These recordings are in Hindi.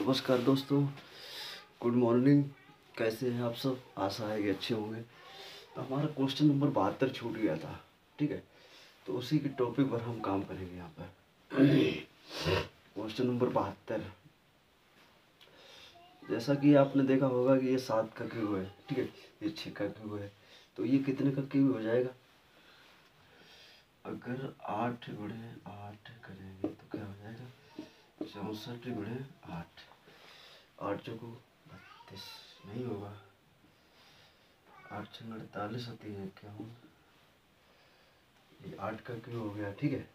नमस्कार दोस्तों, गुड मॉर्निंग। कैसे हैं आप सब? आशा है कि अच्छे होंगे। तो हमारा क्वेश्चन नंबर 72 छूट गया था, ठीक है। तो उसी के टॉपिक पर हम काम करेंगे यहाँ पर। क्वेश्चन नंबर 72, जैसा कि आपने देखा होगा कि ये 7 का क्यूब है, ठीक है। ये 6 का क्यूब है, तो ये कितने का क्यूब हो जाएगा? अगर 8 गुणे 8 करेंगे तो क्या हो जाएगा? 64 गुणे 8, 8 चौको 32 नहीं होगा, 8 छः 48 होती है क्या हूँ। ये 8 का क्यों हो गया, ठीक है।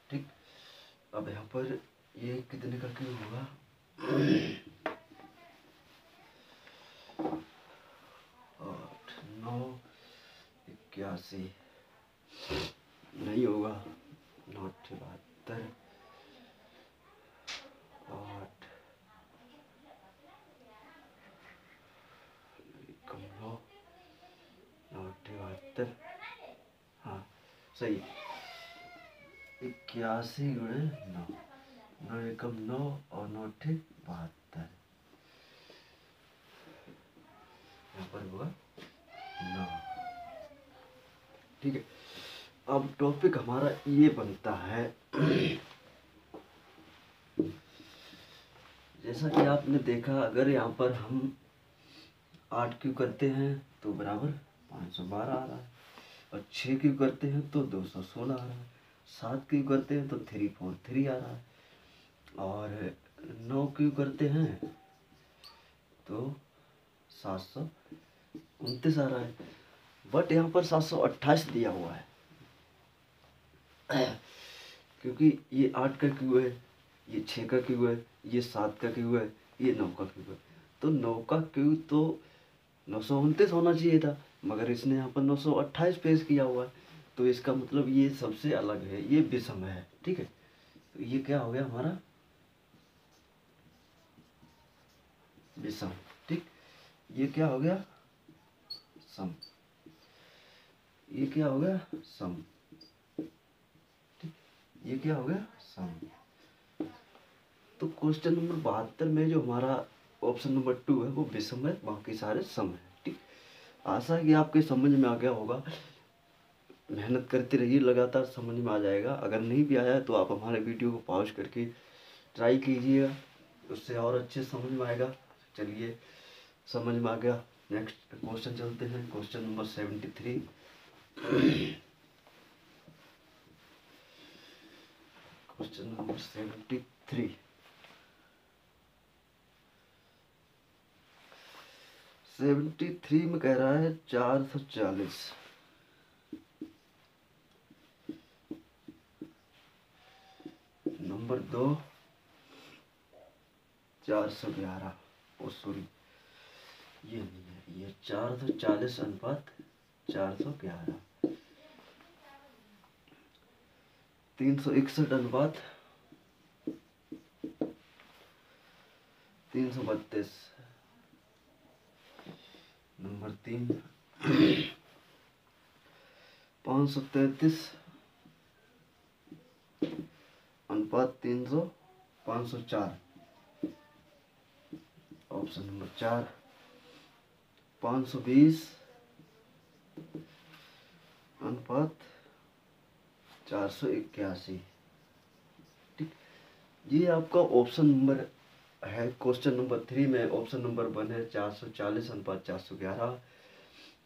ठीक, अब यहाँ पर ये कितने का क्यों होगा? 8 9 81 नहीं होगा, 9 72 8 कम 9 9 72, हाँ सही। 81 गुणे 9, 9 एकम 9 और 9 ठीक 72, यहाँ पर होगा 9, ठीक है। अब टॉपिक हमारा ये बनता है, जैसा कि आपने देखा, अगर यहाँ पर हम 8 क्यों करते हैं तो बराबर 512 आ रहा है, और 6 क्यों करते हैं तो 216 आ रहा है, 7 क्यों करते हैं तो 343 आ रहा है, और 9 क्यों करते हैं तो 729 आ रहा है। बट यहाँ पर 728 दिया हुआ है, क्योंकि ये 8 का क्यों है, ये 6 का क्यों है, ये 7 का क्यों है, ये 9 का क्यों है। तो 9 का क्यों तो 929 होना चाहिए था, मगर इसने यहाँ पर 928 पेश किया हुआ है, तो इसका मतलब ये सबसे अलग है, ये विषम है, ठीक है। तो ये क्या हो गया हमारा? विषम, ठीक। ये क्या हो गया? सम। ये क्या हो गया? सम, ठीक। ये क्या हो गया? सम। तो क्वेश्चन नंबर 72 में जो हमारा ऑप्शन नंबर 2 है वो विषम है, बाकी सारे सम है, ठीक। आशा है कि आपके समझ में आ गया होगा। मेहनत करते रहिए, लगातार समझ में आ जाएगा। अगर नहीं भी आया तो आप हमारे वीडियो को पॉज करके ट्राई कीजिएगा, उससे और अच्छे समझ में आएगा। चलिए, समझ में आ गया, नेक्स्ट क्वेश्चन चलते हैं। क्वेश्चन नंबर 73, क्वेश्चन नंबर 73, 73 में कह रहा है 440, नंबर 2 411, ओ सॉरी ये नहीं है, ये 440 अनुपात 411, 361 अनुपात 332, नंबर 3 533 अनुपात 300 504, ऑप्शन नंबर 4 520 अनुपात 481, ठीक। ये आपका ऑप्शन नंबर है। क्वेश्चन नंबर 3 में ऑप्शन नंबर 1 है 440 अनुपात 411,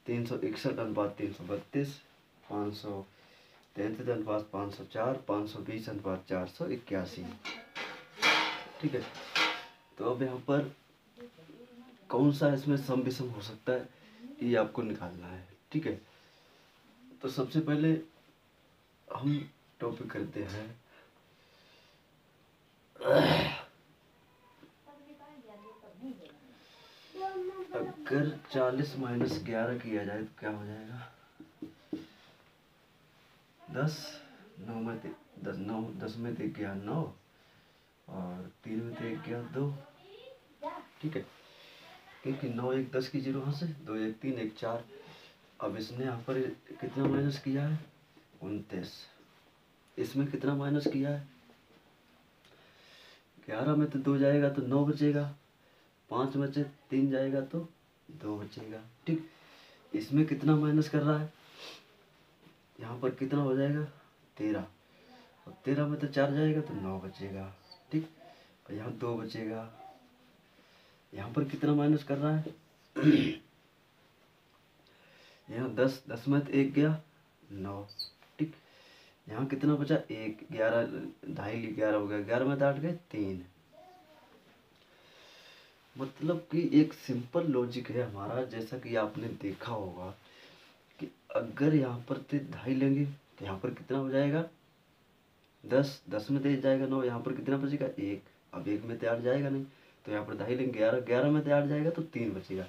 361 अनुपात 332, 533 अनुपात 504, 520 अनुपात 481, ठीक है। तो अब यहाँ पर कौन सा इसमें सम विषम हो सकता है, ये आपको निकालना है, ठीक है। तो सबसे पहले हम टॉपिक करते हैं, अगर 40 माइनस 11 किया जाए तो क्या हो जाएगा? 10 9 में 10 9 10 में 1 गया 9, और 3 में 1 गया 2, ठीक है। क्योंकि 9 1 10 की 0 यहाँ से, 2 1 3 1 4। अब इसने यहाँ पर कितना माइनस किया है? 29, इसमें कितना माइनस किया है, 11 में तो 2 जाएगा तो 9 बचेगा, 5 में से 3 जाएगा तो 2 बचेगा। ठीक, इसमें कितना माइनस कर रहा है, यहाँ पर कितना हो जाएगा 13, और 13 में तो 4 जाएगा तो 9 बचेगा। ठीक, और यहाँ 2 बचेगा। यहाँ पर कितना माइनस कर रहा है यहाँ 10 में तो 1 गया 9। ठीक, यहाँ कितना बचा 1, 11, 2.5 11 हो गया, 11 में तो 8 गए 3। मतलब कि एक सिंपल लॉजिक है हमारा, जैसा कि आपने देखा होगा कि अगर यहाँ पर 2.5 लेंगे तो यहाँ पर कितना हो जाएगा 10, 10 में 3 जाएगा 9, यहाँ पर कितना बचेगा 1। अब 1 में तो 8 जाएगा नहीं, तो यहाँ पर 2.5 लेंगे 11, 11 में तो 8 जाएगा तो 3 बचेगा।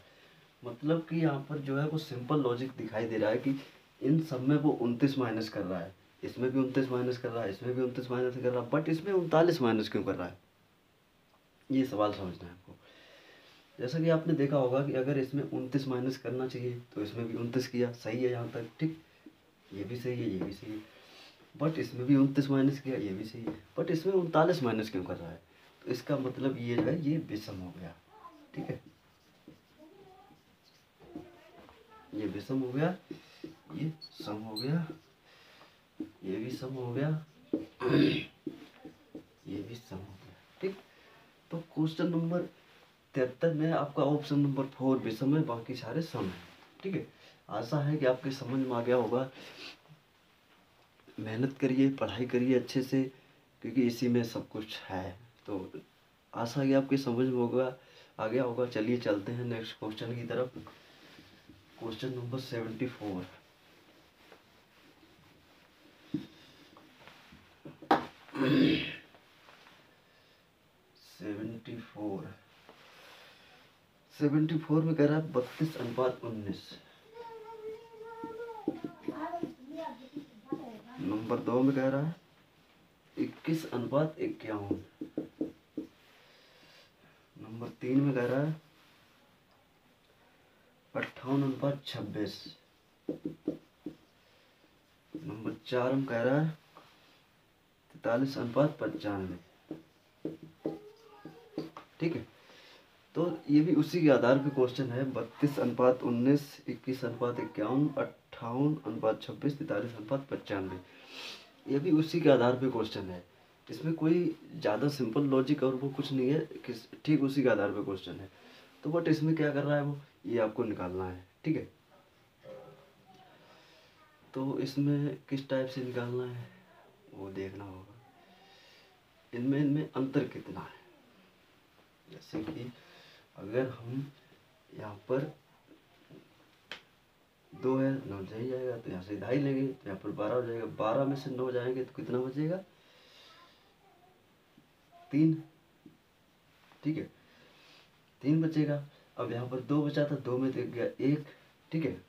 मतलब कि यहाँ पर जो है वो सिंपल लॉजिक दिखाई दे रहा है कि इन सब में वो 29 माइनस कर रहा है, इसमें भी 29 माइनस कर रहा है, इसमें भी 29 माइनस कर रहा है, बट इसमें 39 माइनस क्यों कर रहा है, ये सवाल समझना है आपको। जैसा कि आपने देखा होगा कि अगर इसमें 29 माइनस करना चाहिए तो इसमें भी 29 किया, सही है यहाँ तक। ठीक, ये भी सही है, ये भी सही है, बट इसमें भी 29 माइनस किया, ये भी सही है, बट इसमें 39 माइनस क्यों कर रहा है, तो इसका मतलब ये जो है ये विषम हो गया। ठीक है, ये विषम हो गया, ये सम हो गया, ये भी सम हो गया, ये भी सम हो गया। ठीक, तो क्वेश्चन नंबर 73 में आपका ऑप्शन नंबर 4 विषम है, बाकी सारे सम है। ठीक है, आशा है कि आपके समझ में आ गया होगा। मेहनत करिए, पढ़ाई करिए अच्छे से, क्योंकि इसी में सब कुछ है। तो आशा है कि आपके समझ में होगा, आ गया होगा। चलिए चलते हैं नेक्स्ट क्वेश्चन की तरफ। Question number 74। सेवेंटी फोर में कह रहा है 32:19। नंबर 2 में कह रहा है 21:51। नंबर 3 में कह रहा है 58:26। नंबर 4 में कह रहा है 43:95। ठीक है, तो ये भी उसी के आधार पे क्वेश्चन है। 32:19, 21:51, 58:26, 43:95। ये भी उसी के आधार पे क्वेश्चन है। इसमें कोई ज़्यादा सिंपल लॉजिक और वो कुछ नहीं है, किस ठीक उसी के आधार पे क्वेश्चन है। तो बट इसमें क्या कर रहा है वो, ये आपको निकालना है। ठीक है, तो इसमें किस टाइप से निकालना है वो देखना होगा। इनमें अंतर कितना है, जैसे कि अगर हम यहाँ पर 2 है, 9 नहीं जाएगा तो यहाँ से 2.5 लेंगे तो यहाँ पर 12 हो जाएगा। 12 में से 9 जाएंगे तो कितना बचेगा 3। ठीक है, 3 बचेगा। अब यहाँ पर 2 बचा था, 2 में से गया 1। ठीक है,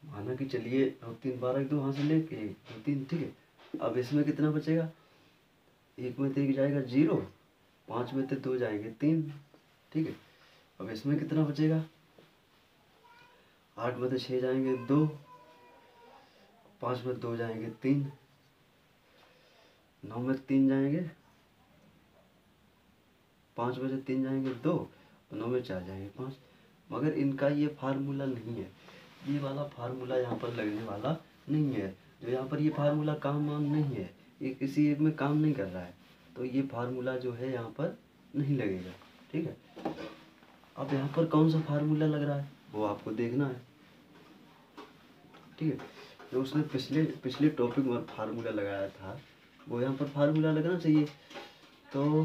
माना कि चलिए 3 12 2 यहाँ से लेके 1 2 3। ठीक है, अब इसमें कितना बचेगा, 1 में से 1 जाएगा 0, 5 में से 2 जाएंगे 3। ठीक है, अब इसमें कितना बचेगा, 8 में से 6 जाएंगे 2, 5 में 2 जाएंगे 3, 9 में 3 जाएंगे, 5 में से 3 जाएंगे 2, 9 में 4 जाएंगे 5। मगर इनका ये फार्मूला नहीं है, ये वाला फार्मूला यहाँ पर लगने वाला नहीं है। जो यहाँ पर ये फार्मूला काम वाम नहीं है, ये किसी एक में काम नहीं कर रहा है, तो ये फार्मूला जो है यहाँ पर नहीं लगेगा। ठीक है, अब यहाँ पर कौन सा फार्मूला लग रहा है वो आपको देखना है। ठीक है, जो उसने पिछले टॉपिक में फार्मूला लगाया था वो यहाँ पर फार्मूला लगना चाहिए। तो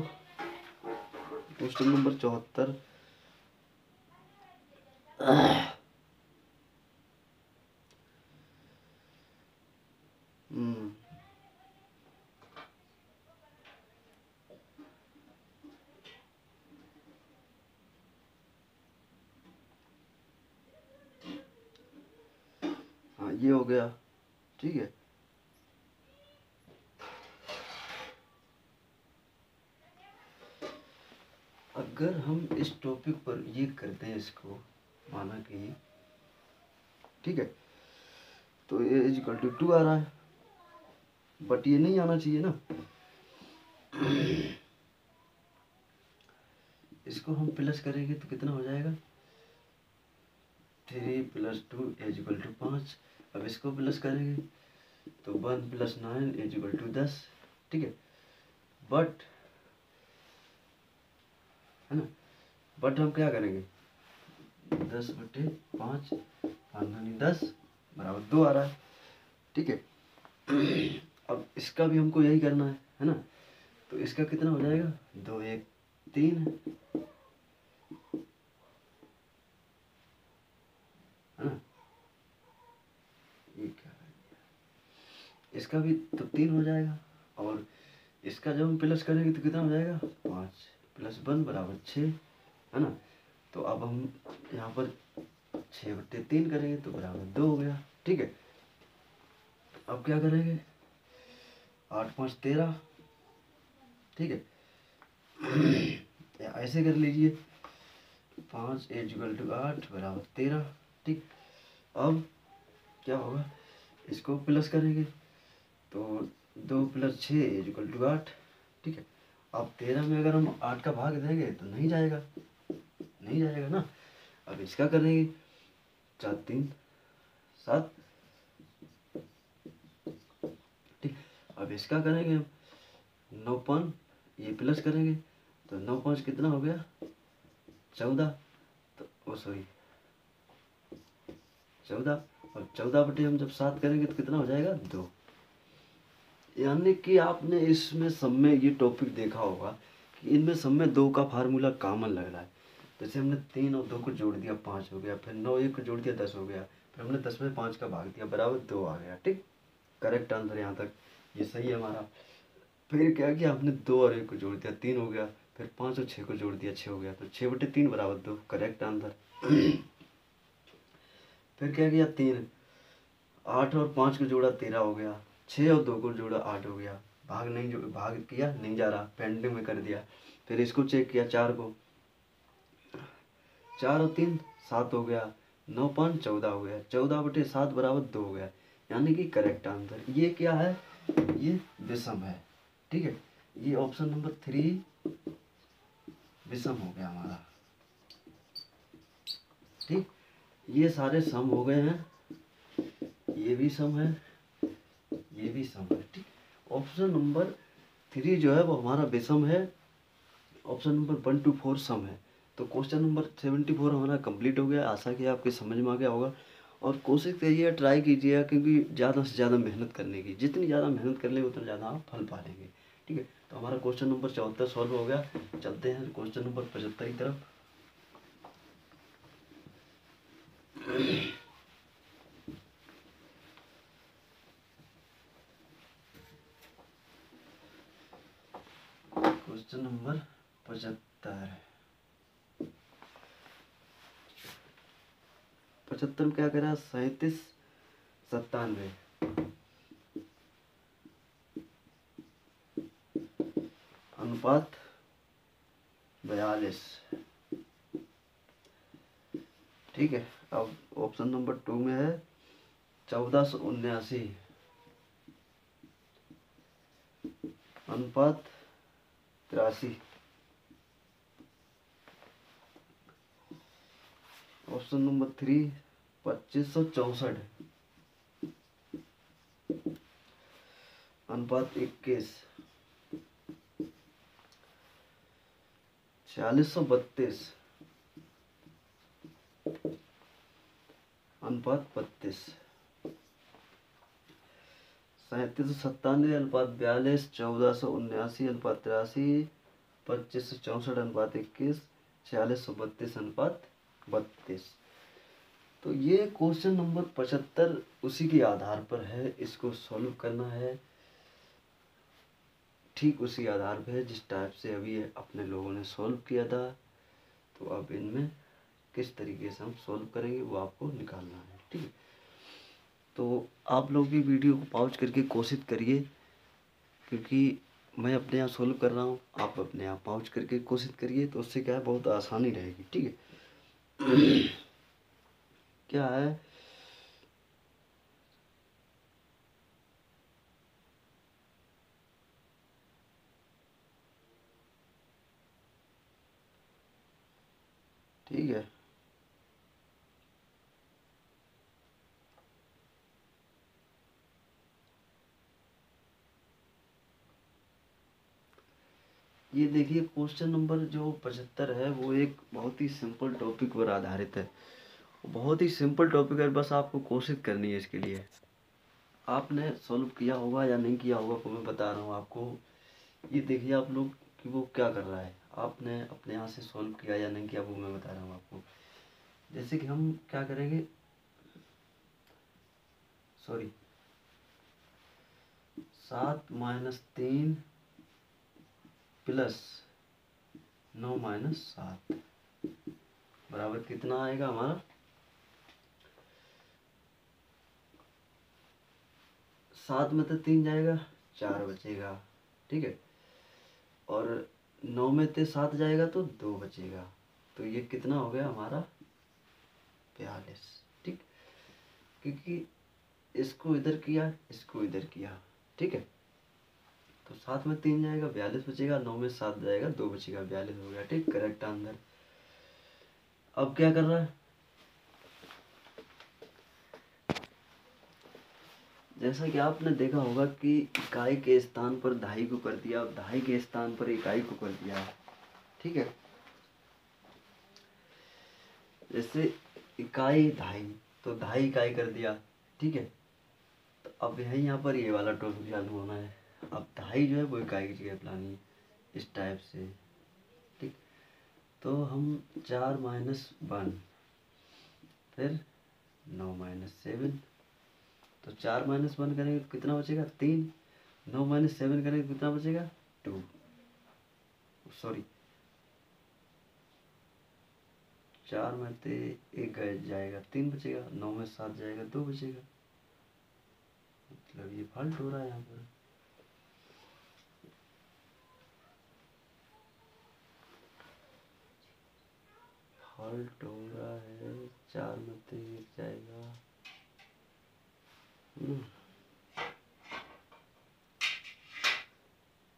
क्वेश्चन नंबर 74। हाँ, ये हो गया। ठीक है, अगर हम इस टॉपिक पर ये करते हैं इसको, माना कि ठीक है, तो ए इज इक्वल टू 2 आ रहा है, बट ये नहीं आना चाहिए ना। इसको हम प्लस करेंगे तो कितना हो जाएगा, 3 + 2 इज इक्वल टू 5। अब इसको प्लस करेंगे तो 1 + 9 इज इक्वल टू 10, ठीक है। बट है ना, बट हम क्या करेंगे, 10/5 10 बराबर 2 आ रहा है, ठीक है। अब इसका भी हमको यही करना है ना। तो इसका कितना हो जाएगा, 2 1 3 है ना। ये क्या है, इसका भी तो 3 हो जाएगा, और इसका जब हम प्लस करेंगे तो कितना हो जाएगा, 5 + 1 बराबर 6 है ना। तो अब हम यहाँ पर 6/3 करेंगे तो बराबर 2 हो गया, ठीक है। अब क्या करेंगे, 8 5 13, ठीक है। या ऐसे कर लीजिए, 5 इज इक्वल टू 8 बराबर 13, ठीक। अब क्या होगा, इसको प्लस करेंगे तो 2 + 6 इज इक्वल टू 8, ठीक है। अब 13 में अगर हम 8 का भाग देंगे तो नहीं जाएगा, नहीं जाएगा ना। अब इसका करेंगे, 4 3 7, ठीक। अब इसका करेंगे हम 9 5, ये प्लस करेंगे तो 9 5 कितना हो गया, 14। तो ओ सॉरी 14, और 14 हम जब 7 करेंगे तो कितना हो जाएगा, 2। यानी कि आपने इसमें सब में ये टॉपिक देखा होगा कि इनमें सब में 2 का फार्मूला कॉमन लग रहा है। जैसे हमने 3 और 2 को जोड़ दिया 5 हो गया, फिर 9 1 को जोड़ दिया 10 हो गया, फिर हमने 10 में 5 का भाग दिया बराबर 2 आ गया, ठीक। करेक्ट आंसर यहाँ तक ये सही है हमारा। फिर क्या किया, आपने 2 और 1 को जोड़ दिया 3 हो गया, फिर 5 और 6 को जोड़ दिया 6 हो गया, तो 6/3 बराबर 2 करेक्ट आंसर। फिर क्या किया, 3 8 और 5 को जोड़ा 13 हो गया, 6 और 2 को जोड़ा 8 हो गया, भाग नहीं जो भाग किया नहीं जा रहा, पेंडिंग में कर दिया। फिर इसको चेक किया, 4 को, 4 और 3 7 हो गया, 9 5 14 हो गया, 14/7 बराबर 2 हो गया, यानी कि करेक्ट आंसर ये क्या है, ये विषम है, ठीक है। ये ऑप्शन नंबर 3 विषम हो गया हमारा, ठीक। ये सारे सम हो गए हैं, ये भी सम है, ये भी सम है, ठीक। ऑप्शन नंबर 3 जो है वो हमारा विषम है, ऑप्शन नंबर 1 to 4 सम है। तो क्वेश्चन नंबर 74 हमारा कंप्लीट हो गया। आशा कि आपके समझ में आ गया होगा, और कोशिश करिए, ट्राई कीजिएगा, क्योंकि ज़्यादा से ज़्यादा मेहनत करने की, जितनी ज़्यादा मेहनत कर लेंगे उतना ज़्यादा आप फल पा लेंगे, ठीक है। तो हमारा क्वेश्चन नंबर 74 सॉल्व हो गया। चलते हैं क्वेश्चन नंबर 75 की तरफ। क्वेश्चन नंबर 75 में क्या करा, 37 97 अनुपात 42, ठीक है। अब ऑप्शन नंबर 2 में है 1479 अनुपात 83, ऑप्शन नंबर 3 2564 अनुपात 21, 4632 अनुपात 32, 3797 अनुपात 42, 1479 अनुपात 83, 2564 अनुपात 21, 4632 अनुपात 32। तो ये क्वेश्चन नंबर 75 उसी के आधार पर है, इसको सॉल्व करना है, ठीक उसी आधार पर है जिस टाइप से अभी अपने लोगों ने सॉल्व किया था। तो अब इनमें किस तरीके से हम सॉल्व करेंगे वो आपको निकालना है, ठीक है। तो आप लोग भी वीडियो को पॉज करके कोशिश करिए, क्योंकि मैं अपने यहाँ सॉल्व कर रहा हूँ, आप अपने यहाँ पॉज करके कोशिश करिए, तो उससे क्या है, बहुत आसानी रहेगी, ठीक है। क्या है, ठीक है। ये देखिए क्वेश्चन नंबर जो 75 है वो एक बहुत ही सिंपल टॉपिक पर आधारित है। बहुत ही सिंपल टॉपिक है, बस आपको कोशिश करनी है इसके लिए। आपने सॉल्व किया होगा या नहीं किया होगा वो मैं बता रहा हूँ आपको। ये देखिए आप लोग कि वो क्या कर रहा है, आपने अपने यहाँ से सॉल्व किया या नहीं किया वो मैं बता रहा हूँ आपको। जैसे कि हम क्या करेंगे, सॉरी 7 माइनस 3 प्लस 9 माइनस 7 बराबर कितना आएगा हमारा, 7 में तो 3 जाएगा 4 बचेगा, ठीक है। और 9 में से 7 जाएगा तो 2 बचेगा, तो ये कितना हो गया हमारा 42, ठीक। क्योंकि इसको इधर किया इसको इधर किया, ठीक है। तो 7 में 3 जाएगा 42 बचेगा, 9 में 7 जाएगा 2 बचेगा, 42 हो गया, ठीक। Correct answer. अब क्या कर रहा है, जैसा कि आपने देखा होगा कि इकाई के स्थान पर दहाई को कर दिया, दहाई के स्थान पर इकाई को कर दिया है, ठीक है। जैसे इकाई दहाई, तो दहाई इकाई कर दिया, ठीक है। तो अब यहाँ पर ये वाला टॉपिक चालू होना है। अब दहाई जो है वो इकाई की जगह लानी है इस टाइप से, ठीक। तो हम 4 माइनस 1 फिर 9 माइनस 7, तो 4 माइनस 1 करेंगे तो कितना बचेगा 3, 9 माइनस 7 करेंगे तो कितना बचेगा 2, सॉरी 4 में से 1 जाएगा 3 बचेगा, 9 में 7 जाएगा 2 बचेगा। मतलब ये फॉल्ट हो रहा है यहाँ पर। फॉल्ट हो रहा है, 4 में से 1 जाएगा,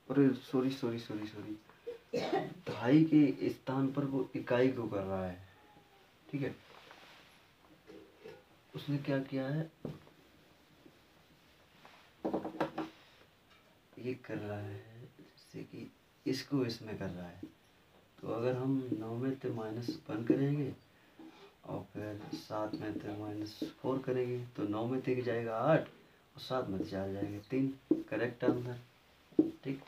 अरे सॉरी सॉरी सॉरी सॉरी, दहाई के स्थान पर वो इकाई को कर रहा है, ठीक है। उसने क्या किया है, ये कर रहा है जैसे कि इसको इसमें कर रहा है। तो अगर हम 9 में से -1 करेंगे और फिर 7 में से -4 करेंगे तो 9 में से 1 जाएगा 8 और 7 में से 4 जाएंगे 3, करेक्ट आंसर, ठीक।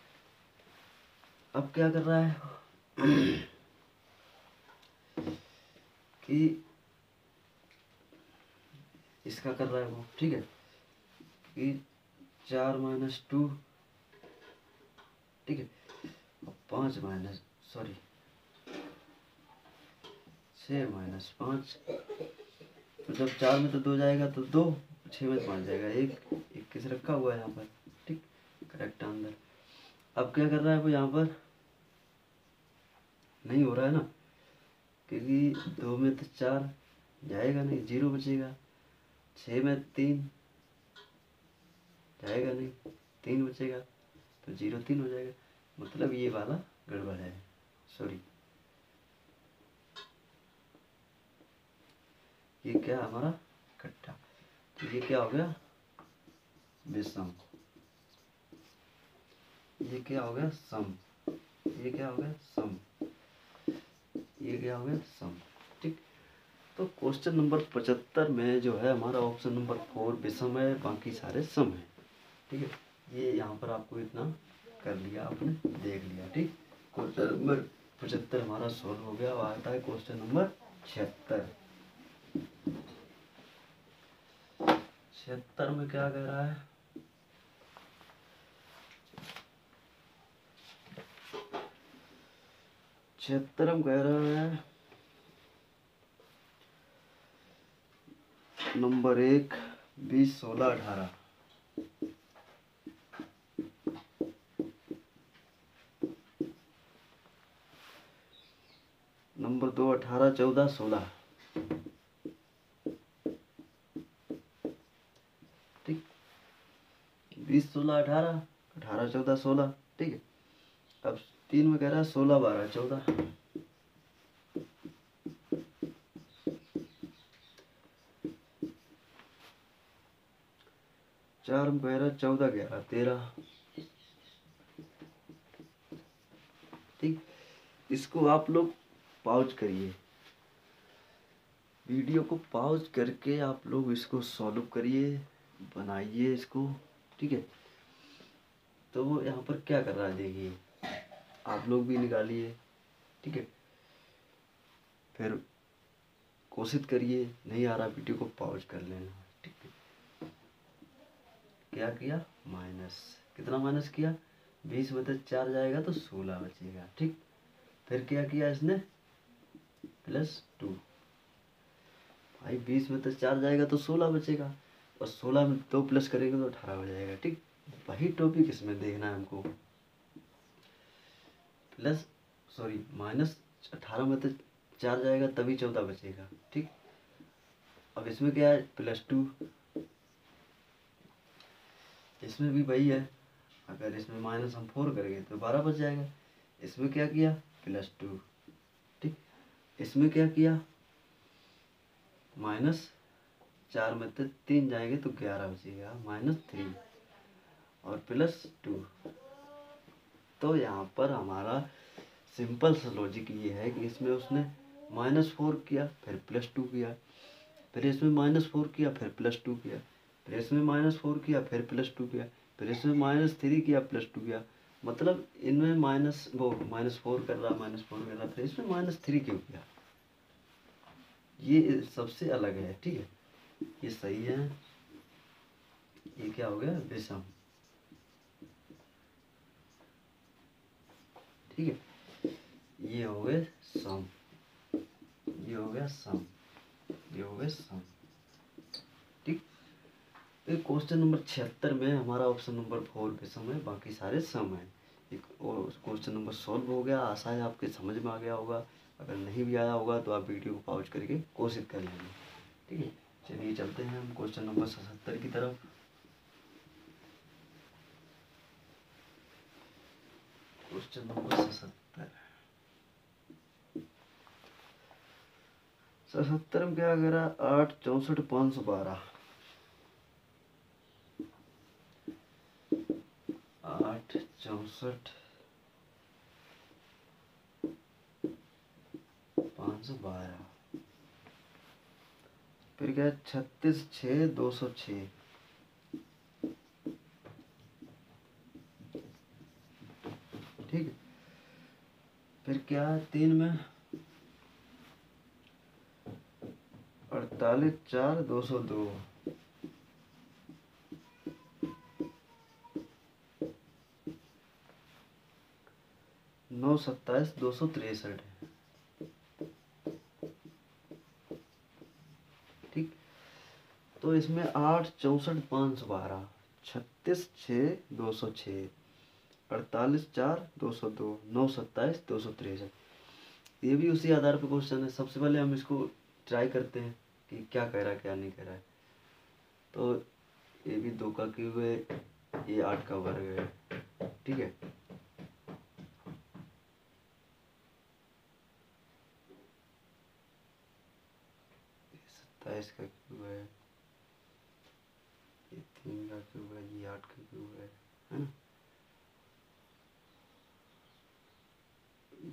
अब क्या कर रहा है कि इसका कर रहा है वो, ठीक है, कि 4 माइनस 2, ठीक है, 5 माइनस सॉरी 6 माइनस 5, तो जब 4 में तो 2 जाएगा तो 2, 6 में 5 जाएगा 1 किस रखा हुआ है यहाँ पर, ठीक, करेक्ट आंसर। अब क्या कर रहा है वो यहाँ पर, नहीं हो रहा है ना, क्योंकि 2 में तो 4 जाएगा नहीं 0 बचेगा, 6 में 3 जाएगा नहीं 3 बचेगा, तो 0 3 हो जाएगा। मतलब ये वाला गड़बड़ है, सॉरी। ये क्या हमारा इकट्ठा, तो ये क्या हो गया विषम, ये क्या हो गया सम, ये क्या हो गया सम, ये क्या हो गया सम, ठीक। तो क्वेश्चन नंबर 75 में जो है हमारा ऑप्शन नंबर 4 विषम है, बाकी सारे सम है, ठीक है। ये यहाँ पर आपको इतना कर लिया, आपने देख लिया, ठीक। क्वेश्चन नंबर 75 हमारा सॉल्व हो गया। अब आता है क्वेश्चन नंबर 76। 76 में क्या कह रहा है, क्षेत्र में कह रहा है नंबर 1 20 16 18, नंबर 2 18 14 16, ठीक। 20 16 18 18 14 16, ठीक है। अब 3 में कह रहा है 16 12 14, 4 में कह रहा 14 11 13। ठीक, इसको आप लोग पॉज करिए, वीडियो को पॉज करके आप लोग इसको सॉल्व करिए, बनाइए इसको। ठीक है, तो वो यहाँ पर क्या कर रहा है देखिए, आप लोग भी निकालिए। ठीक है, फिर कोशिश करिए, नहीं आ रहा वीडियो को पॉज कर लेना। ठीक है, क्या किया, माइनस, कितना माइनस किया, 20 में से 4 जाएगा तो 16 बचेगा। ठीक, फिर क्या किया इसने, +2। भाई 20 में तो 4 जाएगा तो 16 बचेगा, और 16 में 2 प्लस करेंगे तो 18 हो जाएगा। ठीक, वही टॉपिक इसमें देखना है हमको, माइनस 18 में तो 4 जाएगा तभी 14 बचेगा। ठीक, अब इसमें क्या है, +2, इसमें भी वही है, अगर इसमें माइनस हम 4 करेंगे तो 12 बच जाएगा। इसमें क्या किया, +2। ठीक, इसमें क्या किया, -4 में तो 3 जाएंगे तो 11 बचेगा, -3 और +2। तो यहाँ पर हमारा सिंपल सा लॉजिक ये है कि इसमें उसने -4 किया फिर +2 किया, फिर इसमें -4 किया फिर +2 किया, फिर इसमें -4 किया फिर +2 किया, फिर इसमें -3 किया +2 किया। मतलब इनमें -4 कर रहा, -4 कर रहा, फिर इसमें -3 क्यों किया, ये सबसे अलग है। ठीक है, ये सही है, ये क्या हो गया, विषम। ठीक है, ये हो गए सम, ये हो गया सम, ये हो गए सम। ठीक, तो क्वेश्चन नंबर 76 में हमारा ऑप्शन नंबर 4 विषम है, बाकी सारे सम है। एक और क्वेश्चन नंबर सॉल्व हो गया, आशा है आपके समझ में आ गया होगा। अगर नहीं भी आया होगा तो आप वीडियो को पॉज करके कोशिश कर लेंगे। ठीक है, चलिए चलते हैं हम क्वेश्चन नंबर 77 की तरफ। क्वेश्चन नंबर 77 में क्या करा, 8 64 512, 8 64 512, फिर क्या 36 6 206, ठीक है, फिर क्या है 3 में 48 4 202, 9 27 263। ठीक, तो इसमें 8 64 512, 36 6 206, 48 4 202, 9 27 263, ये भी उसी आधार पर क्वेश्चन है। सबसे पहले हम इसको ट्राई करते हैं कि क्या कह रहा है क्या नहीं कह रहा है। तो ये भी 2 का क्यूब है, ये 8 का वर्ग है। ठीक है, ये 27 का क्यूब है, ये 3 का क्यूब है, ये 8 का क्यूब है ना।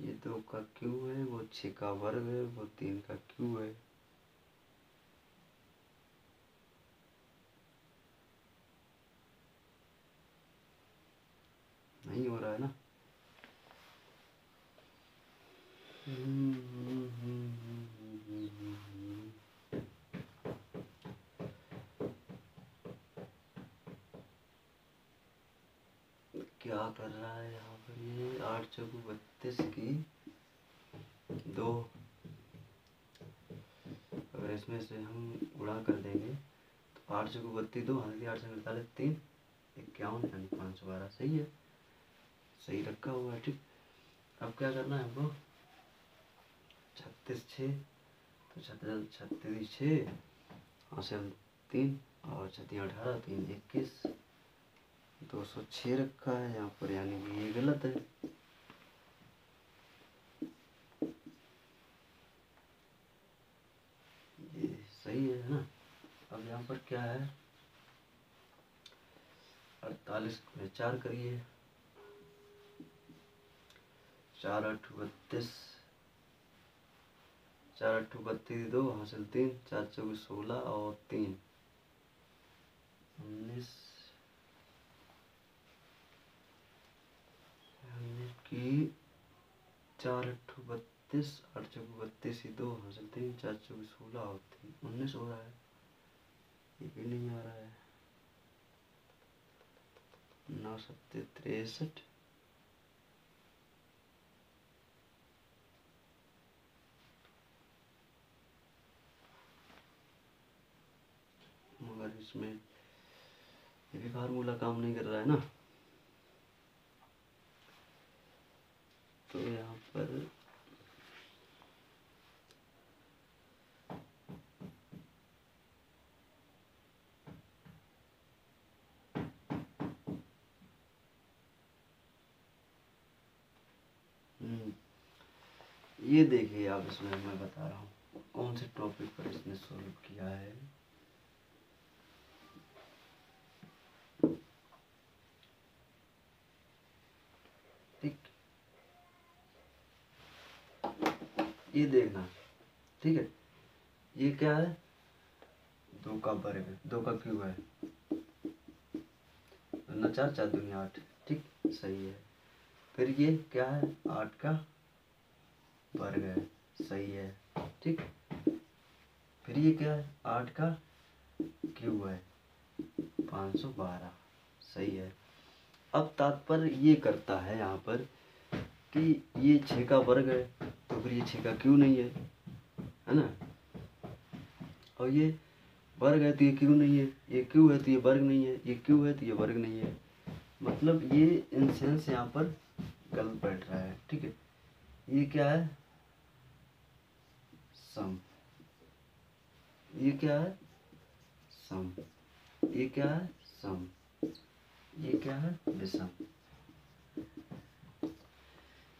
ये 2 का क्यूब है, वो 6 का वर्ग है, वो 3 का क्यूब है। नहीं हो रहा है ना। क्या कर रहा है यहाँ पर, ये 8 चौको 32 की 2, अगर इसमें से हम गुणा कर देंगे तो 8 चौको 32 2, 8 से 48 3, 51 यानी 512। सही है, सही रखा हुआ है। ठीक, अब क्या करना है हमको, 36 6, तो 36 6, हासिल 3 और 36 18, 3 21, 206 रखा है यहाँ पर, यानी कि ये गलत है। ये सही है ना। अब यहाँ पर क्या है, 48 में 4 करिए, 4 8 32, 4 8 32 2 हासिल 3, 4 4 16 और 3 19 की 4 8 32, 8 4 32 2 हासिल 3, 4 4 16 और 3 19 हो रहा है। ये भी नहीं आ रहा है। 9 7 63, मगर इसमें ये भी फार्मूला काम नहीं कर रहा है ना। तो यहाँ पर ये देखिए आप, इसमें मैं बता रहा हूँ कौन से टॉपिक पर इसने सॉल्व किया है। ठीक, ये देखना, ठीक है। ये क्या है, 2 का वर्ग, 2 का क्यूब है ना, 4 4 दूनी 8, ठीक, सही है। फिर ये क्या है, 8 का वर्ग है, सही है, ठीक। फिर ये क्या है, 8 का क्यूब है, 512, सही है। अब तात्पर्य ये करता है यहाँ पर कि ये 6 का वर्ग है, तो फिर ये 6 का क्यों नहीं है ना। और ये वर्ग है तो ये क्यों नहीं है, ये क्यों है तो ये वर्ग नहीं है, ये क्यों है तो ये वर्ग नहीं है। मतलब ये इन सेंस यहाँ पर गलत बैठ रहा है, ठीक है। ये क्या है, सम, ये क्या है, सम, ये क्या है, सम, ये क्या है, विषम।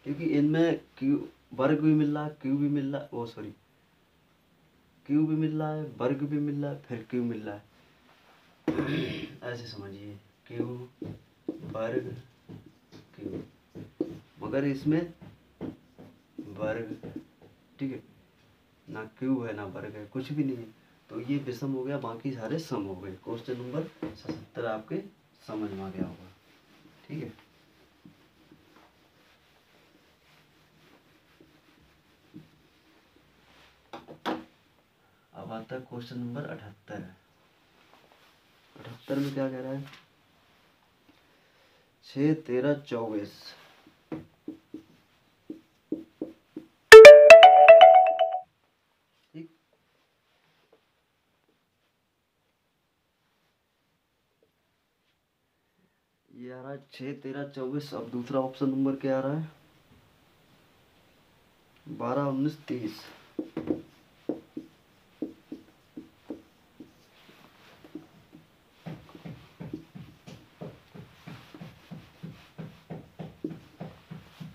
क्योंकि इनमें क्यू वर्ग भी मिल रहा है, क्यू भी मिल रहा है, ओ सॉरी, क्यू भी मिल रहा है, वर्ग भी मिल रहा है, फिर क्यू मिल रहा है। ऐसे समझिए, क्यू वर्ग क्यू, मगर इसमें वर्ग, ठीक है, ना क्यू है ना वर्ग है, कुछ भी नहीं है। तो ये विषम हो गया, बाकी सारे सम हो गए। क्वेश्चन नंबर 77 आपके समझ में आ गया होगा, ठीक है। अब आता है क्वेश्चन नंबर 78। 78 में क्या कह रहा है, 6 13 24, ठीक। ये आ रहा है 6 13 24। अब दूसरा ऑप्शन नंबर क्या आ रहा है, 12 19 30।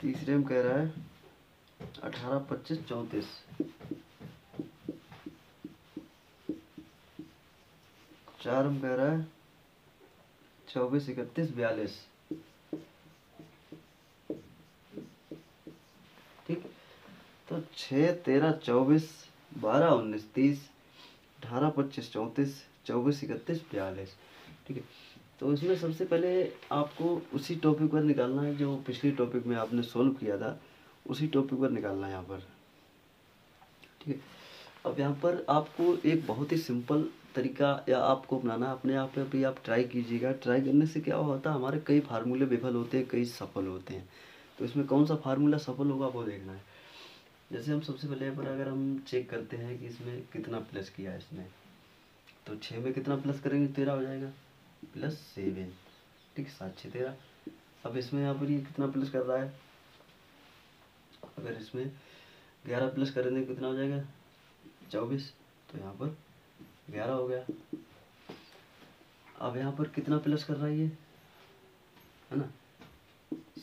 तीसरे में कह रहा है 18 25 34। चार में कह रहा है 24 31 42, ठीक। तो 6 13 24 12 19 30 18 25 34 24 31 42, ठीक है। तो इसमें सबसे पहले आपको उसी टॉपिक पर निकालना है जो पिछली टॉपिक में आपने सॉल्व किया था, उसी टॉपिक पर निकालना है यहाँ पर, ठीक है। अब यहाँ पर आपको एक बहुत ही सिंपल तरीका या आपको अपनाना, अपने आप पे भी आप ट्राई कीजिएगा। ट्राई करने से क्या होता है, हमारे कई फार्मूले विफल होते हैं, कई सफल होते हैं। तो इसमें कौन सा फार्मूला सफल होगा वो देखना है। जैसे हम सबसे पहले पर अगर हम चेक करते हैं कि इसमें कितना प्लस किया है इसने, तो 6 में कितना प्लस करेंगे, 13 हो जाएगा, +7, ठीक, 7 6 13। अब इसमें यहाँ पर ये कितना प्लस कर रहा है, अगर इसमें 11 प्लस करेंगे कितना हो जाएगा, 24, तो यहाँ पर 11 हो गया। अब यहाँ पर कितना प्लस कर रहा है ये, है ना,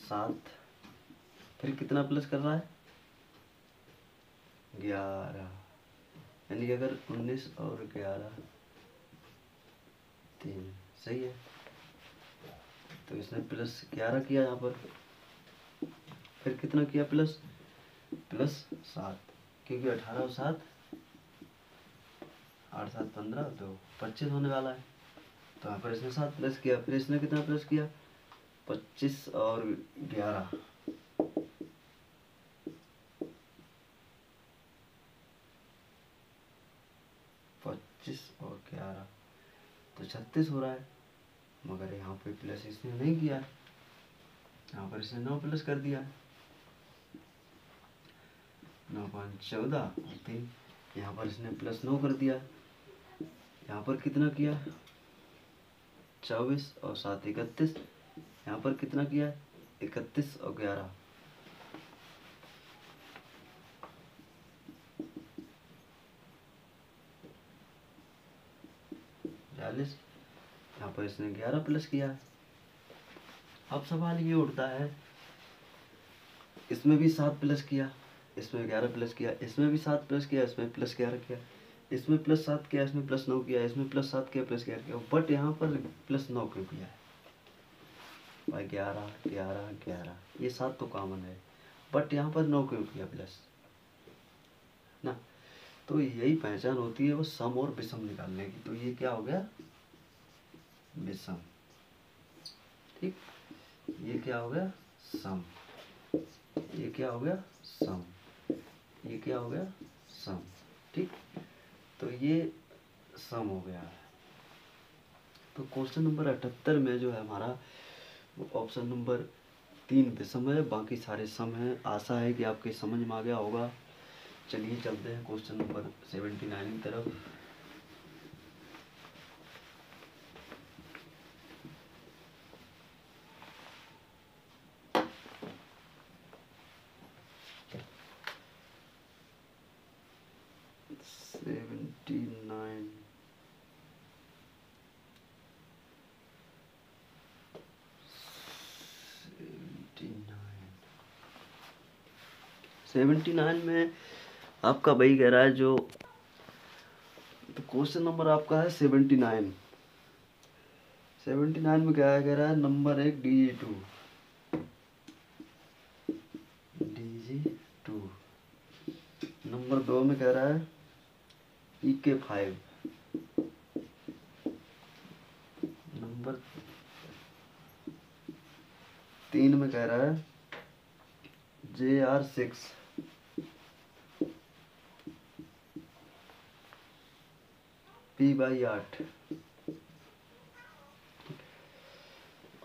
7, फिर कितना प्लस कर रहा है, 11, यानी कि अगर 19 और 11 3, सही है। तो इसने +11 किया यहाँ पर, फिर कितना किया +7, क्योंकि 18 और 7 8 7 15 तो 25 होने वाला है। तो यहाँ पर इसने 7 प्लस किया, फिर इसने कितना प्लस किया 25 और 11, 25 और 11 तो 36 हो रहा है। मगर यहाँ पे प्लस इसने नहीं किया, यहाँ पर इसने 9 प्लस कर दिया, 9 5 14 और 3, यहाँ पर इसने +9 कर दिया। यहाँ पर कितना किया 24 और 7 31, यहाँ पर कितना किया 31 और 11, 42, यहाँ पर इसने 11 प्लस किया। अब सवाल ये उठता है, इसमें भी 7 प्लस किया, इसमें 11 प्लस किया, इसमें भी 7 प्लस किया, इसमें +11 किया, इसमें +7 किया, इसमें +9 किया, इसमें +7 किया, +11 किया, बट यहाँ पर +9 क्यों किया है भाई? 11 11 11, ये 7 तो कॉमन है, बट यहाँ पर 9 क्यों किया प्लस ना? तो यही पहचान होती है वो सम और विषम निकालने की। तो ये क्या हो गया विषम, ठीक। ये क्या हो गया सम, ये क्या हो गया सम, ये क्या हो गया सम, ठीक। तो ये सम हो गया। तो क्वेश्चन नंबर 78 में जो है हमारा वो ऑप्शन नंबर 3 विषम है, बाकी सारे सम हैं। आशा है कि आपके समझ में आ गया होगा। चलिए चलते हैं क्वेश्चन नंबर 79 की तरफ। सेवेंटी नाइन में आपका भाई कह रहा है जो, तो क्वेश्चन नंबर आपका है 79। 79 में क्या है, कह रहा है नंबर 1 DG2, नंबर 2 में कह रहा है EK5, नंबर 3 में कह रहा है JR6, P/8।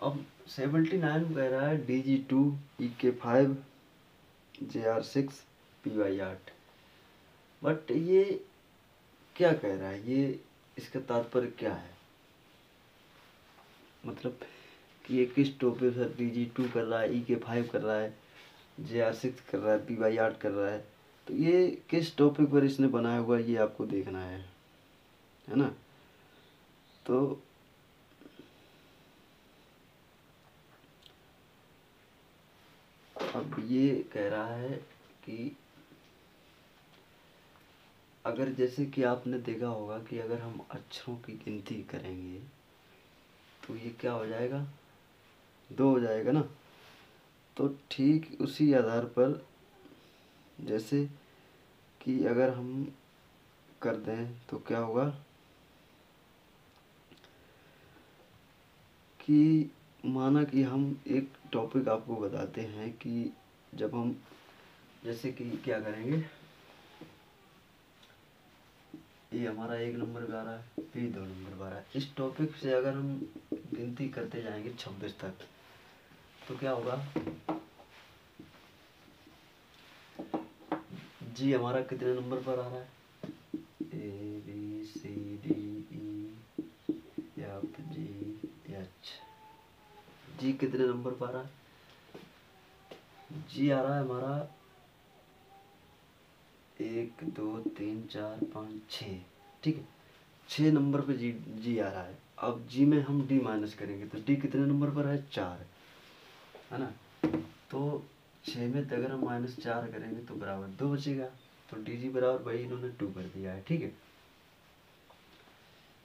अब 79 में कह रहा है DG2, EK5, JR6, P/8, but ये क्या कह रहा है, ये इसका तात्पर्य क्या है? मतलब कि ये किस टॉपिक पर DG2 कर रहा है, EK5 कर रहा है, JR6 कर रहा है, P/8 कर रहा है, तो ये किस टॉपिक पर इसने बनाया हुआ ये आपको देखना है ना? तो अब ये कह रहा है कि अगर जैसे कि आपने देखा होगा कि अगर हम अक्षरों की गिनती करेंगे तो ये क्या हो जाएगा 2 हो जाएगा ना। तो ठीक उसी आधार पर जैसे कि अगर हम कर दें तो क्या होगा कि माना कि हम एक टॉपिक आपको बताते हैं कि जब हम जैसे कि क्या करेंगे, ये हमारा 1 नंबर पे आ रहा है, ये 2 नंबर पे आ रहा है, इस टॉपिक से अगर हम गिनती करते जाएंगे 26 तक तो क्या होगा, जी हमारा कितने नंबर पर आ रहा है, ABCDEFGH, जी कितने नंबर पर आ रहा है, जी आ रहा है हमारा 1 2 3 4 5 6, ठीक है, 6 नंबर पे जी आ रहा है। अब जी में हम डी माइनस करेंगे तो डी कितने नंबर पर है 4, है ना। तो 6 में अगर हम -4 करेंगे तो बराबर 2 बचेगा, तो डी जी बराबर भाई इन्होंने 2 कर दिया है, ठीक है।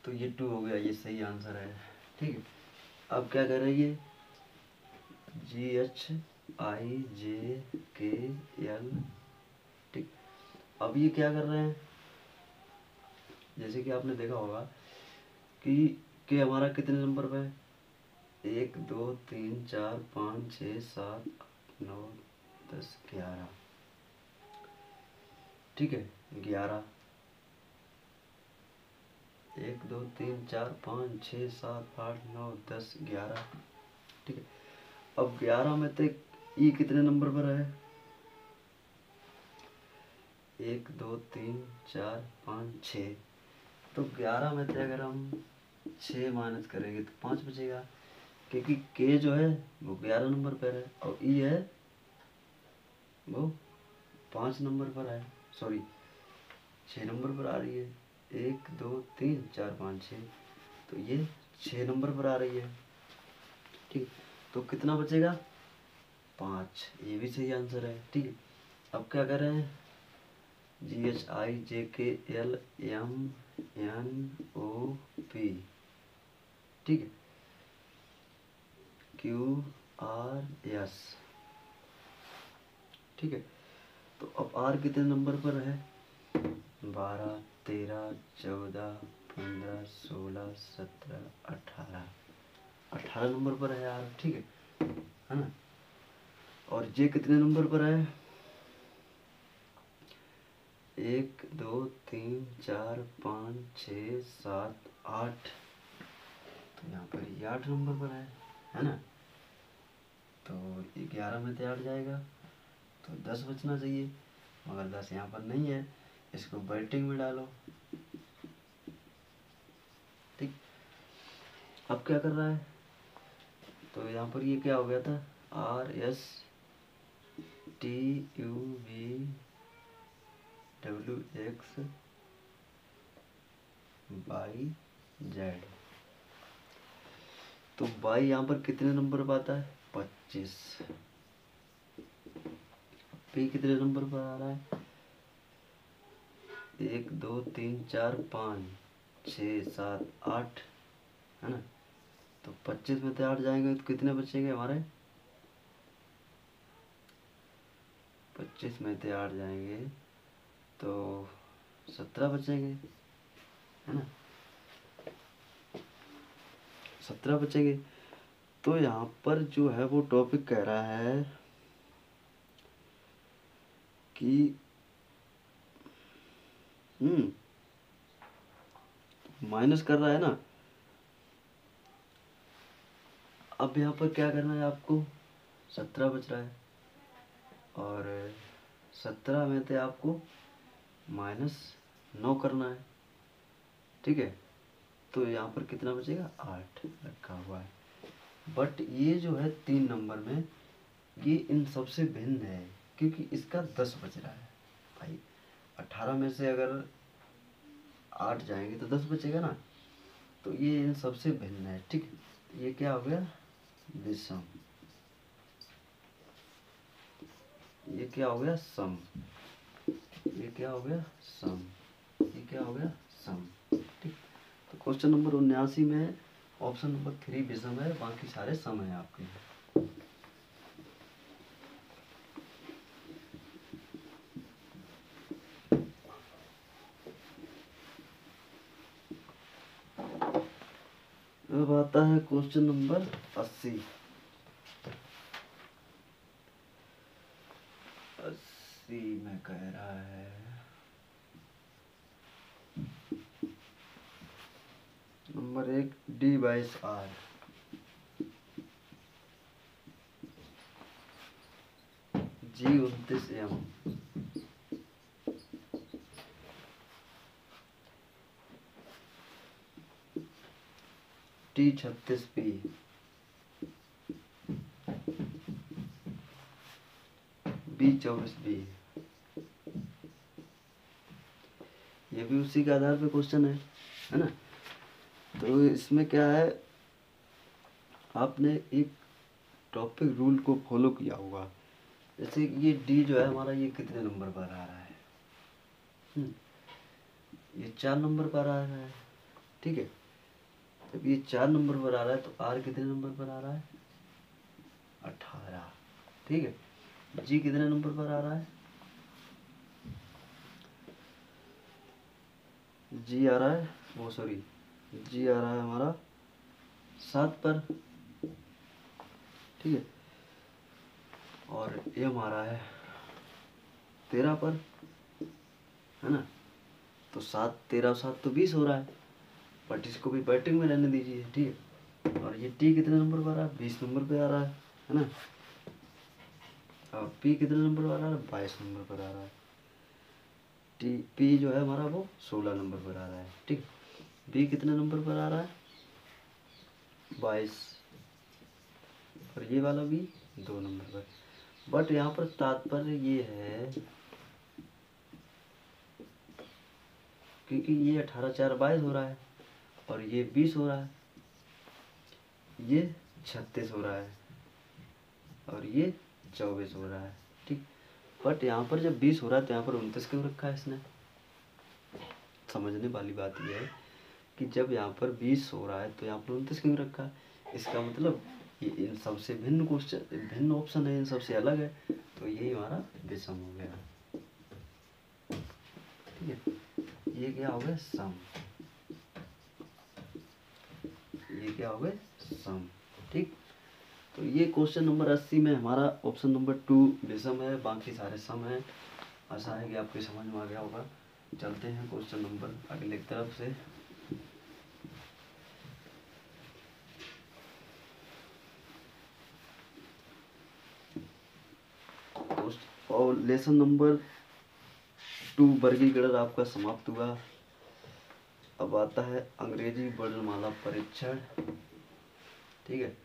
तो ये 2 हो गया, ये सही आंसर है, ठीक है। अब क्या कर रही है GHIJKL। ठीक, अब ये क्या कर रहे हैं, जैसे कि आपने देखा होगा कि के हमारा कितने नंबर पे है, 1 2 3 4 5 6 7 8 9 10 11। ठीक है, 11, 1 2 3 4 5 6 7 8 9 10 11। ठीक है, अब 11 में से ई कितने नंबर पर है, 1 2 3 4 5 6। तो 11 में से अगर हम 6 माइनस करेंगे तो 5 बचेगा, क्योंकि के जो है वो 11 नंबर पर है और ई है वो 5 नंबर पर है, सॉरी 6 नंबर पर आ रही है। 1 2 3 4 5 6, तो ये 6 नंबर पर आ रही है। ठीक, तो कितना बचेगा, 5। ये भी सही आंसर है। ठीक है, अब क्या करें, GHIJKLMNOP। ठीक है, QRS। ठीक है, तो अब आर कितने नंबर पर है, 12 13 14 15 16 17 18। 18 नंबर पर है आर। ठीक है ना। और जे कितने नंबर पर है, 1 2 3 4 5 6 7 8। तो यहाँ पर ये 8 नंबर पर है ना। तो ये 11 में से 8 जाएगा तो 10 बचना चाहिए, मगर 10 यहाँ पर नहीं है, इसको बैटिंग में डालो। ठीक, अब क्या कर रहा है, तो यहाँ पर ये क्या हो गया था, RSTUVWXYZ। तो y यहाँ पर कितने नंबर पर आता है, 25। p कितने नंबर पर आ रहा है, 1 2 3 4 5 6 7 8, है ना। तो 25 में से 8 जाएंगे तो कितने बचेंगे हमारे, 25 में से 8 जाएंगे तो 17 बचेंगे, है ना, 17 बचेंगे। तो यहाँ पर जो है वो टॉपिक कह रहा है कि माइनस कर रहा है ना। अब यहाँ पर क्या करना है आपको, 17 बच रहा है और 17 में से आपको -9 करना है। ठीक है, तो यहाँ पर कितना बचेगा, 8 रखा हुआ है। बट ये जो है 3 नंबर में ये इन सबसे भिन्न है, क्योंकि इसका 10 बच रहा है भाई। 18 में से अगर 8 जाएंगे तो 10 बचेगा ना, तो ये इन सबसे भिन्न है। ठीक, ये क्या हो गया, विषम। ये क्या हो गया, सम। ये क्या हो गया, सम। ये क्या हो गया, सम। ठीक, तो क्वेश्चन नंबर 79 में ऑप्शन नंबर 3 विषम है, बाकी सारे सम है आपके। अब आता है क्वेश्चन नंबर 80। 80 में कह रहा है, number 1 D/R। G29M। T36P। B24B। ये भी उसी के आधार पे क्वेश्चन है ना। तो इसमें क्या है, आपने एक टॉपिक रूल को फॉलो किया होगा। जैसे ये डी जो है हमारा, ये कितने नंबर पर आ रहा है, ये 4 नंबर पर आ रहा है। ठीक है, जब ये 4 नंबर पर आ रहा है तो आर कितने नंबर पर आ रहा है, 18। ठीक है। जी कितने नंबर पर आ रहा है? जी आ रहा है, वो सॉरी, जी आ रहा है हमारा 7 पर। ठीक है। और एम आ रहा है 13 पर, है ना। तो 7, 13 7 तो 20 हो रहा है, बट इसको भी बैटिंग में रहने दीजिए। ठीक है। और ये टी कितने नंबर पर आ रहा है? 20 नंबर पे आ रहा है ना। और पी कितने नंबर पर आ रहा है? 22 नंबर पर आ रहा है। टी पी जो है हमारा वो 16 नंबर पर आ रहा है। ठीक। बी कितने नंबर पर आ रहा है? 22। और ये वाला भी 2 नंबर पर। बट यहाँ पर तात्पर्य ये है, क्योंकि ये 18 4 22 हो रहा है, और ये 20 हो रहा है, ये 36 हो रहा है, और ये 24 हो रहा है। ठीक। बट यहाँ पर जब 20 हो रहा है तो यहाँ पर 29 क्यों रखा है इसने? समझने वाली बात यह है कि जब यहाँ पर 20 हो रहा है तो यहाँ पर 29 क्यों रखा है? इसका मतलब ये इन सबसे भिन्न क्वेश्चन, भिन्न ऑप्शन है, इन सबसे अलग है, तो यही हमारा विषम हो गया। ठीक है। ये क्या हो गया? सम। ये क्या हो गया? सम। ठीक। तो ये क्वेश्चन नंबर 80 में हमारा ऑप्शन नंबर 2 विषम है, बाकी सारे सम है। आशा है कि आपके समझ में आ गया होगा। चलते हैं क्वेश्चन नंबर अगले की तरफ से। और लेसन नंबर 2 वर्गीकरण आपका समाप्त हुआ। अब आता है अंग्रेजी वर्णमाला परीक्षण। ठीक है।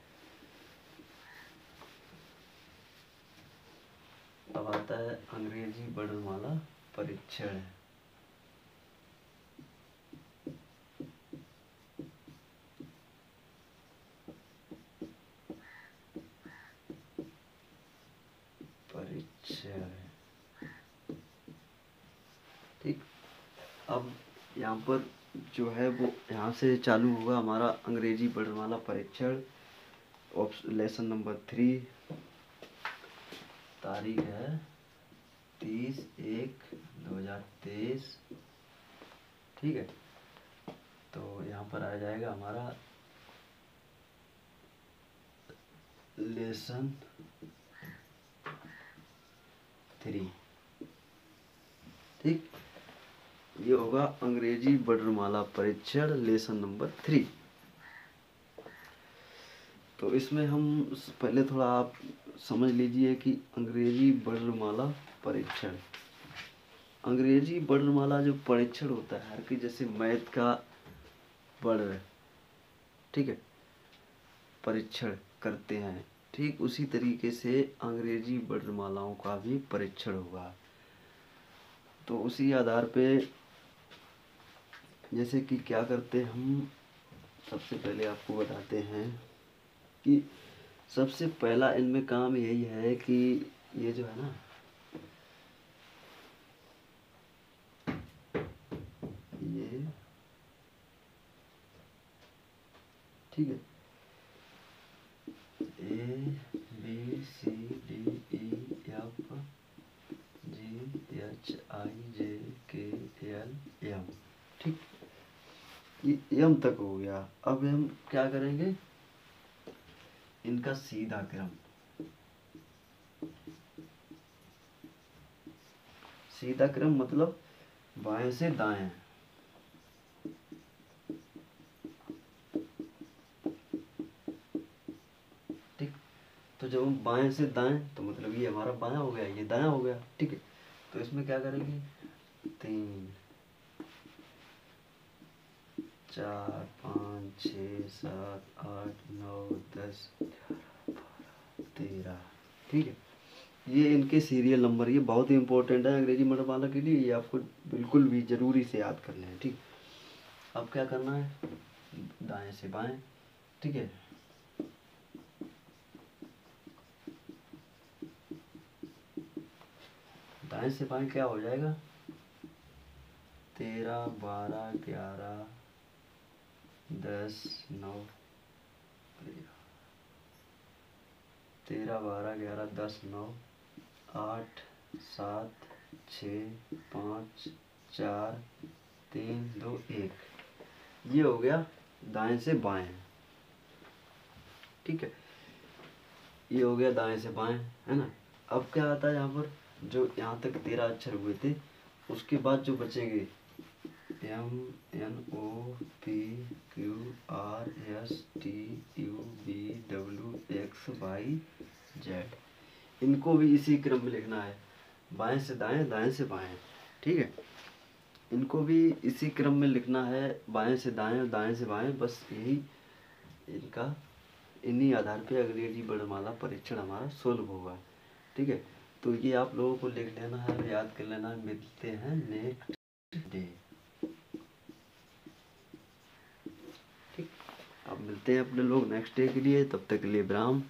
अब आता है अंग्रेजी वर्णमाला परीक्षण। परीक्षण। ठीक। अब यहाँ पर जो है वो यहाँ से चालू होगा हमारा अंग्रेजी वर्णमाला परीक्षण। लेसन नंबर 3, तारीख है 30/1/2023। ठीक है। तो यहाँ पर आ जाएगा हमारा लेसन 3। ठीक। ये होगा अंग्रेजी वर्णमाला परीक्षण लेसन नंबर 3। तो इसमें हम पहले थोड़ा आप समझ लीजिए कि अंग्रेजी वर्णमाला परीक्षण, अंग्रेजी वर्णमाला जो परीक्षण होता है, हर की जैसे मैथ का वर्ण, ठीक है, परीक्षण करते हैं, ठीक उसी तरीके से अंग्रेजी वर्णमालाओं का भी परीक्षण होगा। तो उसी आधार पे जैसे कि क्या करते हम, सबसे पहले आपको बताते हैं कि सबसे पहला इनमें काम यही है कि ये जो है ना, ये ठीक है, ABCDEFGHIJKL M। ठीक। ये M तक हो गया। अब हम क्या करेंगे, इनका सीधा क्रम, सीधा क्रम मतलब बाएं से दाएं। ठीक। तो जब हम बाएं से दाएं तो मतलब ये हमारा बायां हो गया, ये दायां हो गया। ठीक है। तो इसमें क्या करेंगे, 3 4 5 6 7 8 9 10 13। ठीक है। ये इनके सीरियल नंबर, ये बहुत ही इंपॉर्टेंट है अंग्रेजी वर्णमाला के लिए, ये आपको बिल्कुल भी जरूरी से याद करना है। ठीक। अब क्या करना है, दाएं से बाएं। ठीक है। दाएं से बाएं क्या हो जाएगा, 13 12 11 10 9 13। 13 12 11 10 9 8 7 6 5 4 3 2 1। ये हो गया दाएं से बाएं, ठीक है। ये हो गया दाएं से बाएं, है ना। अब क्या आता है यहाँ पर, जो यहाँ तक 13 अक्षर हुए थे उसके बाद जो बचेंगे M N O P Q R S T U V W X Y Z, इनको भी इसी क्रम में लिखना है, बाएं से दाएं दाएं से बाएं, ठीक है। इनको भी इसी क्रम में लिखना है, बाएं से दाएं और दाएं से बाएं, बस यही इनका, इन्हीं आधार पे अंग्रेजी वर्णमाला परीक्षण हमारा सोल्व होगा, ठीक है। तो ये आप लोगों को लिख लेना है और याद कर लेना है। मिलते हैं नेक्स्ट डे, ठीक। अब मिलते हैं अपने लोग नेक्स्ट डे के लिए, तब तक के लिए विराम।